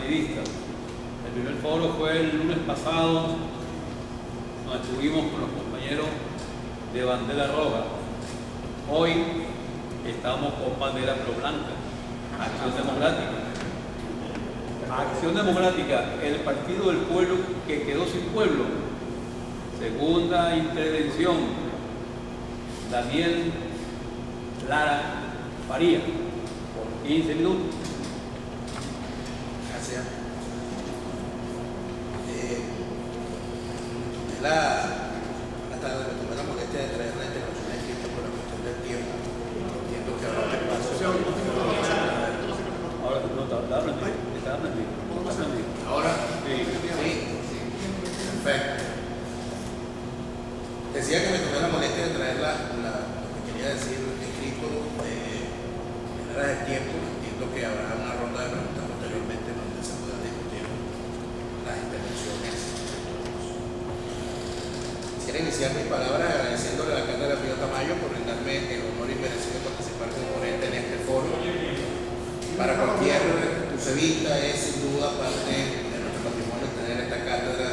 partidistas. El primer foro fue el lunes pasado, donde estuvimos con los compañeros de Bandera Roja. Hoy estamos con Bandera Pro Blanca, Acción Democrática. Acción Democrática, el partido del pueblo que quedó sin pueblo. Segunda intervención, Daniel Lara Faría, por 15 minutos. Gracias. Hasta me tomé la molestia de traer la intervención escrita por la cuestión del tiempo. Entiendo que habrá un espacio. Ahora no está aprendido. Ahora Sí. Sí. Perfecto. Decía que me tomé la molestia de traer lo que quería decir escrito en horas del tiempo. Entiendo que habrá una ronda de preguntas posteriormente donde se puedan discutir las intervenciones. Quisiera iniciar mis palabras agradeciéndole a la Cátedra Pío Tamayo por brindarme el honor y merecido de participar como ponente en este foro. Para cualquier crucevista es sin duda parte de nuestro patrimonio tener esta cátedra,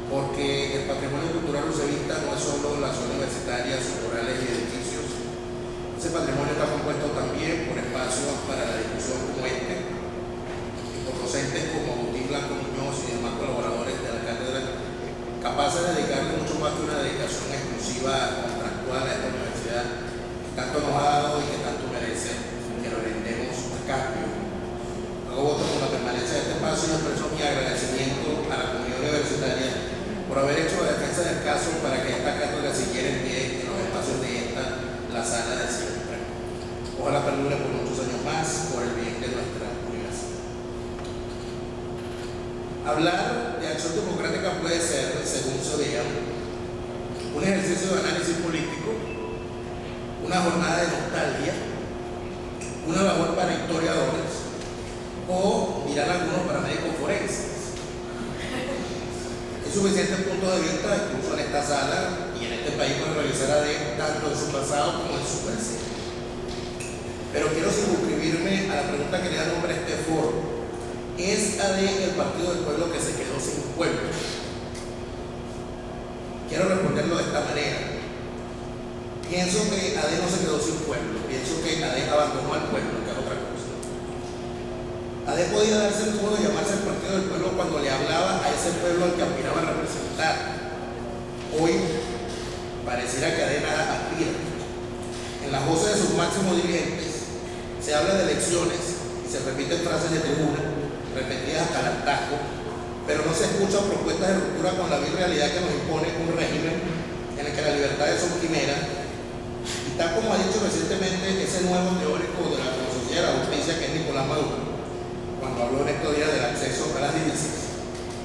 porque el patrimonio cultural crucevista no es solo las universitarias, sus rurales y edificios. Ese patrimonio está compuesto también por espacios para la discusión como este, y por docentes como Agustín Blanco Muñoz y demás colaboradores de la cátedra, capaces de dedicarle mucho más que una dedicación exclusiva contractual a esta universidad, que tanto nos ha dado y que tanto merece que lo rendemos a cambio. Hago voto por la permanencia de este espacio y expreso mi agradecimiento a la comunidad universitaria por haber hecho la defensa del caso para que esta cátedra siguiera en pie en los espacios de esta, la sala de siempre. Ojalá perdure por muchos años más, por el bien de nuestra universidad. Hablar de acción democrática puede ser, según se vea, un ejercicio de análisis político, una jornada de nostalgia, una labor para historiadores o mirar algunos para médicos forenses. Es suficiente punto de vista, incluso en esta sala y en este país, para revisar a AD tanto en su pasado como en su presente. Pero quiero circunscribirme a la pregunta que le da nombre a este foro. ¿Es AD el partido del pueblo que se quedó sin pueblo? Quiero responderlo de esta manera. Pienso que AD no se quedó sin pueblo, pienso que AD abandonó al pueblo, que es otra cosa. AD podía darse el lujo de llamarse el partido del pueblo cuando le hablaba a ese pueblo al que aspiraba a representar. Hoy pareciera que AD nada aspira. En las voces de sus máximos dirigentes se habla de elecciones y se repiten frases de tribuna, repetidas hasta el hartazgo, pero no se escuchan propuestas de ruptura con la vil realidad que nos impone un régimen en el que las libertades son quimeras. Y tal como ha dicho recientemente ese nuevo teórico de la filosofía de la justicia, que es Nicolás Maduro, cuando habló en estos días del acceso a las divisas,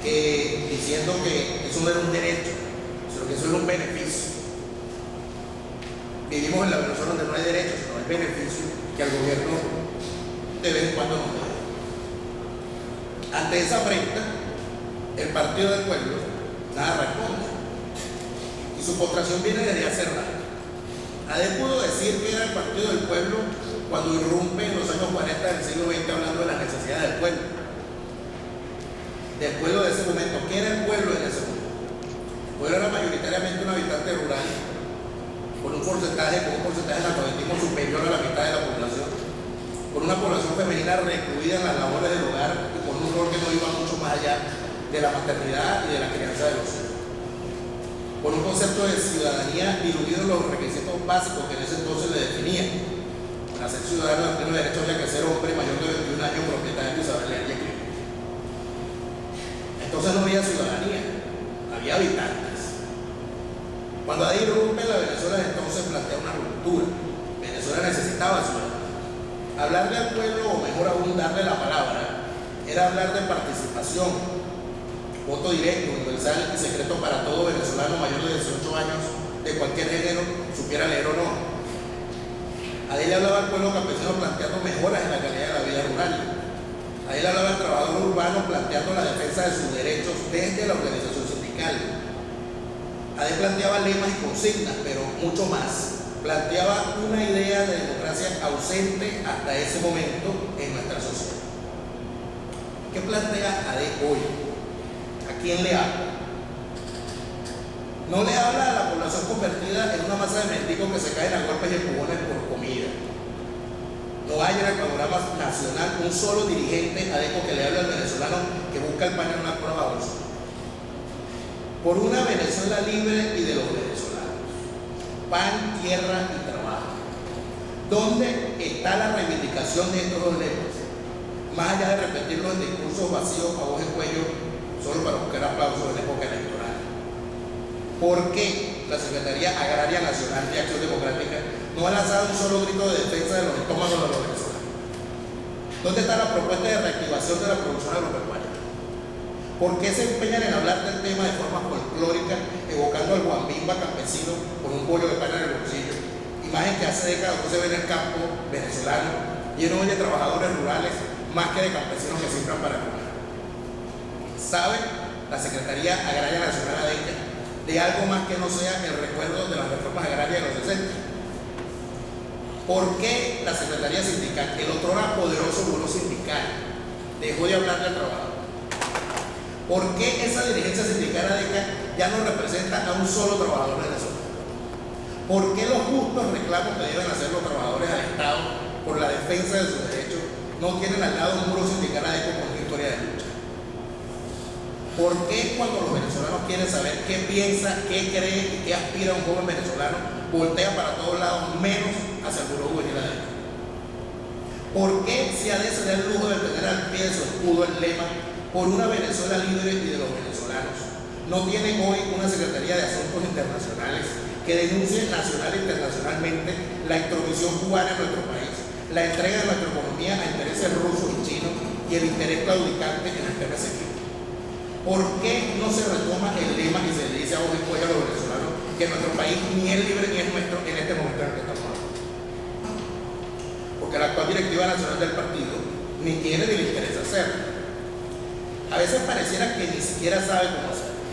diciendo que eso no era un derecho, sino que eso era un beneficio. Vivimos en la Venezuela donde no hay derecho, sino hay beneficio que al gobierno de vez en cuando nos da. Ante esa afrenta, el partido del pueblo nada responde. Y su postración viene desde hace rato. AD pudo decir que era el partido del pueblo cuando irrumpe en los años 40 del siglo XX hablando de la necesidad del pueblo. Del pueblo de ese momento. ¿Qué era el pueblo en ese momento? El pueblo era mayoritariamente un habitante rural con un porcentaje de analfabetismo superior a la mitad de la población, con una población femenina recluida en las labores del hogar y con un rol que no iba mucho más allá de la maternidad y de la crianza de los hijos, con un concepto de ciudadanía diluido en los requisitos básicos que en ese entonces le definían. Para ser ciudadano de pleno derecho había que ser hombre mayor de 21 años, propietario y saber leer y escribir. Entonces no había ciudadanía, había habitantes. Cuando AD irrumpe en la Venezuela entonces plantea una ruptura. Venezuela necesitaba ciudadanía. Hablarle al pueblo, o mejor aún darle la palabra, era hablar de participación, voto directo, universal y secreto para todo venezolano mayor de 18 años de cualquier género, supiera leer o no. A él le hablaba al pueblo campesino planteando mejoras en la calidad de la vida rural. A él hablaba al trabajador urbano planteando la defensa de sus derechos desde la organización sindical. A él planteaba lemas y consignas, pero mucho más. Planteaba una idea de democracia ausente hasta ese momento en nuestra sociedad. ¿Qué plantea ADE hoy? ¿A quién le habla? No le habla a la población convertida en una masa de mendigos que se caen a golpes y empujones por comida. No hay en el panorama nacional un solo dirigente ADECO que le hable al venezolano que busca el pan en una prueba bolsa. Por una Venezuela libre y de los venezolanos. Pan, tierra y trabajo. ¿Dónde está la reivindicación de estos dos lemas? Más allá de repetirlos en discursos vacíos a voz en cuello, solo para buscar aplausos en época electoral. ¿Por qué la Secretaría Agraria Nacional de Acción Democrática no ha lanzado un solo grito de defensa de los estómagos de los venezolanos? ¿Dónde está la propuesta de reactivación de la producción agropecuaria? ¿Por qué se empeñan en hablar del tema de forma folclórica, evocando al guambimba campesino con un bollo de pan en el bolsillo? Imagen que hace décadas no se ve en el campo venezolano, lleno de trabajadores rurales, más que de campesinos que siembran para comer. ¿Sabe la Secretaría Agraria Nacional de algo más que no sea el recuerdo de las reformas agrarias de los 60? ¿Por qué la Secretaría Sindical, el otrora poderoso buró sindical, dejó de hablar del trabajo? ¿Por qué esa dirigencia sindical ADECA ya no representa a un solo trabajador venezolano? ¿Por qué los justos reclamos que deben hacer los trabajadores al Estado por la defensa de sus derechos no tienen al lado un muro sindical ADECO con una historia de lucha? ¿Por qué cuando los venezolanos quieren saber qué piensa, qué cree y qué aspira un joven venezolano, voltea para todos lados menos hacia el buró juvenil ADECO? ¿Por qué si ADE se da el lujo de tener al pie de su escudo el lema por una Venezuela libre y de los venezolanos, no tienen hoy una Secretaría de Asuntos Internacionales que denuncie nacional e internacionalmente la intromisión cubana en nuestro país, la entrega de nuestra economía a intereses rusos y chinos y el interés claudicante en el tema seguido? ¿Por qué no se retoma el lema y se le dice a voz en cuello a los venezolanos que nuestro país ni es libre ni es nuestro en este momento en el que estamos hablando? Porque la actual directiva nacional del partido ni quiere ni le interesa hacerlo. A veces pareciera que ni siquiera sabe cómo hacerlo.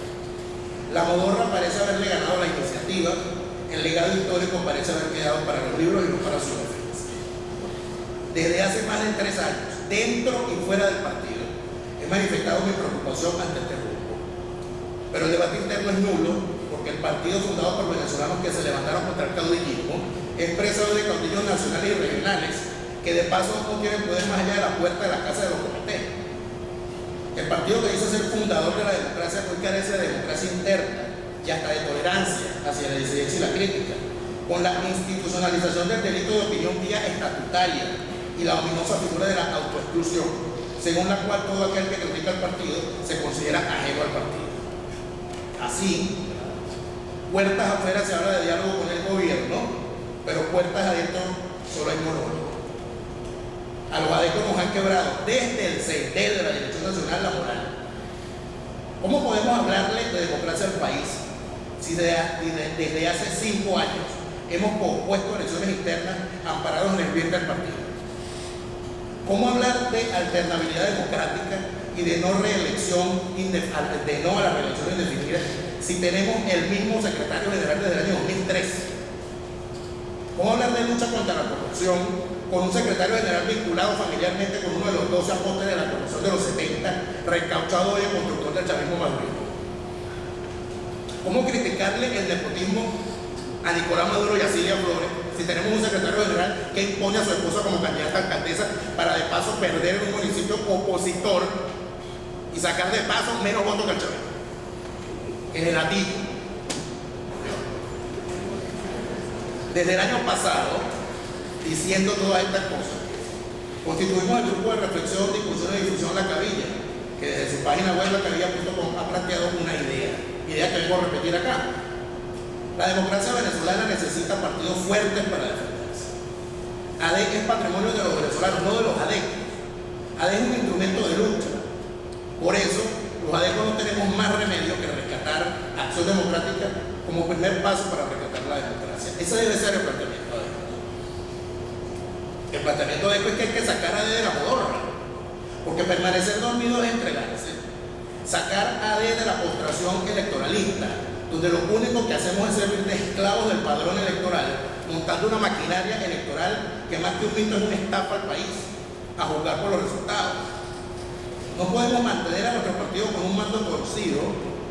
La modorra parece haberle ganado la iniciativa, el legado histórico parece haber quedado para los libros y no para su defensa. Desde hace más de 3 años, dentro y fuera del partido, he manifestado mi preocupación ante este rumbo. Pero el debate interno es nulo, porque el partido fundado por venezolanos que se levantaron contra el caudillismo es presa de caudillos nacionales y regionales que de paso no tienen poder más allá de la puerta de la casa de los comités. El partido que dice ser fundador de la democracia hoy carece de democracia interna y hasta de tolerancia hacia la disidencia y la crítica, con la institucionalización del delito de opinión vía estatutaria y la ominosa figura de la autoexclusión, según la cual todo aquel que critica al partido se considera ajeno al partido. Así, puertas afuera se habla de diálogo con el gobierno, pero puertas adentro solo hay monólogo. A los ADECO nos han quebrado desde el CENTE de la Dirección Nacional la moral. ¿Cómo podemos hablarle de democracia al país si desde hace 5 años hemos pospuesto elecciones internas amparados en el bien del partido? ¿Cómo hablar de alternabilidad democrática y de no reelección, de no a la reelección indefinida si tenemos el mismo secretario general desde el año 2003? ¿Cómo hablar de lucha contra la corrupción con un secretario general vinculado familiarmente con uno de los 12 apóstoles de la corrupción de los 70, reencauchado hoy el constructor del chavismo maduro? ¿Cómo criticarle el nepotismo a Nicolás Maduro y a Cilia Flores si tenemos un secretario general que impone a su esposa como candidata a alcaldesa para de paso perder en un municipio opositor y sacar de paso menos votos que el chavismo? En el latillo. Desde el año pasado, diciendo todas estas cosas, constituimos el grupo de reflexión, discusión y difusión La Cabilla, que desde su página web lacabilla.com ha planteado una idea que vengo a repetir acá. La democracia venezolana necesita partidos fuertes para defenderse. ADEC es patrimonio de los venezolanos, no de los ADEC. ADEC es un instrumento de lucha. Por eso, los ADEC no tenemos más remedio que rescatar Acción Democrática como primer paso para rescatar la democracia. Ese debe ser el planteamiento ADEC. El planteamiento de esto es que hay que sacar a ADE de la modorra, porque permanecer dormido es entregarse. Sacar a ADE de la postración electoralista, donde lo único que hacemos es servir de esclavos del padrón electoral, montando una maquinaria electoral que más que un mito es una estafa al país, a juzgar por los resultados. No podemos mantener a nuestro partido con un mando torcido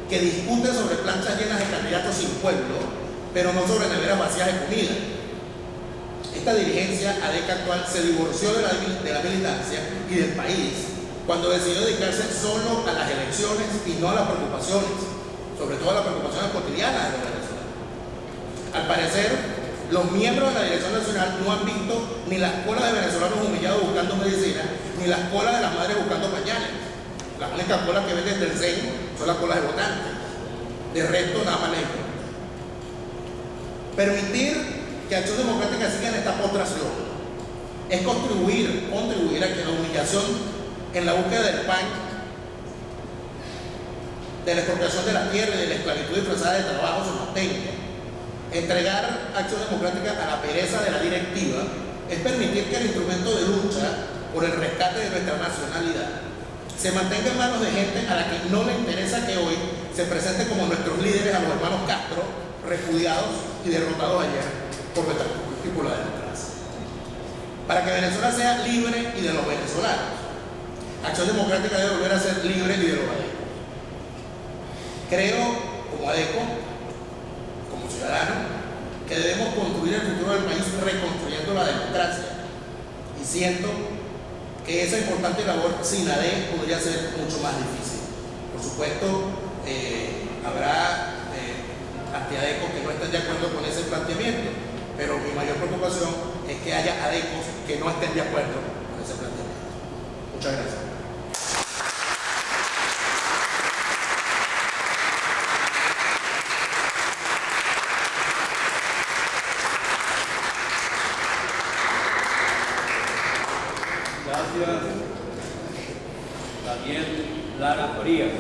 que discute sobre planchas llenas de candidatos sin pueblo, pero no sobre neveras vacías de comida. Esta dirigencia ADECA actual se divorció de la militancia y del país cuando decidió dedicarse solo a las elecciones y no a las preocupaciones, sobre todo a las preocupaciones cotidianas de los venezolanos. Al parecer, los miembros de la Dirección Nacional no han visto ni las colas de venezolanos humillados buscando medicina, ni las colas de las madres buscando pañales. Las únicas colas que ven desde el CEN son las colas de votantes. De resto, nada más lejos. Permitir que Acción Democrática siga en esta postración es contribuir a que la humillación en la búsqueda del pan, de la expropiación de la tierra y de la esclavitud disfrazada de trabajo se mantenga. Entregar Acción Democrática a la pereza de la directiva es permitir que el instrumento de lucha por el rescate de nuestra nacionalidad se mantenga en manos de gente a la que no le interesa que hoy se presente como nuestros líderes a los hermanos Castro, repudiados y derrotados ayer por nuestra y por la democracia. Para que Venezuela sea libre y de los venezolanos, Acción Democrática debe volver a ser libre y de los adecos. Creo, como adeco, como ciudadano, que debemos construir el futuro del país reconstruyendo la democracia. Y siento que esa importante labor sin ADE podría ser mucho más difícil. Por supuesto, habrá antiadecos que no estén de acuerdo con ese planteamiento, pero mi mayor preocupación es que haya adecos que no estén de acuerdo con ese planteamiento. Muchas gracias. Gracias, Daniel Lara Frías.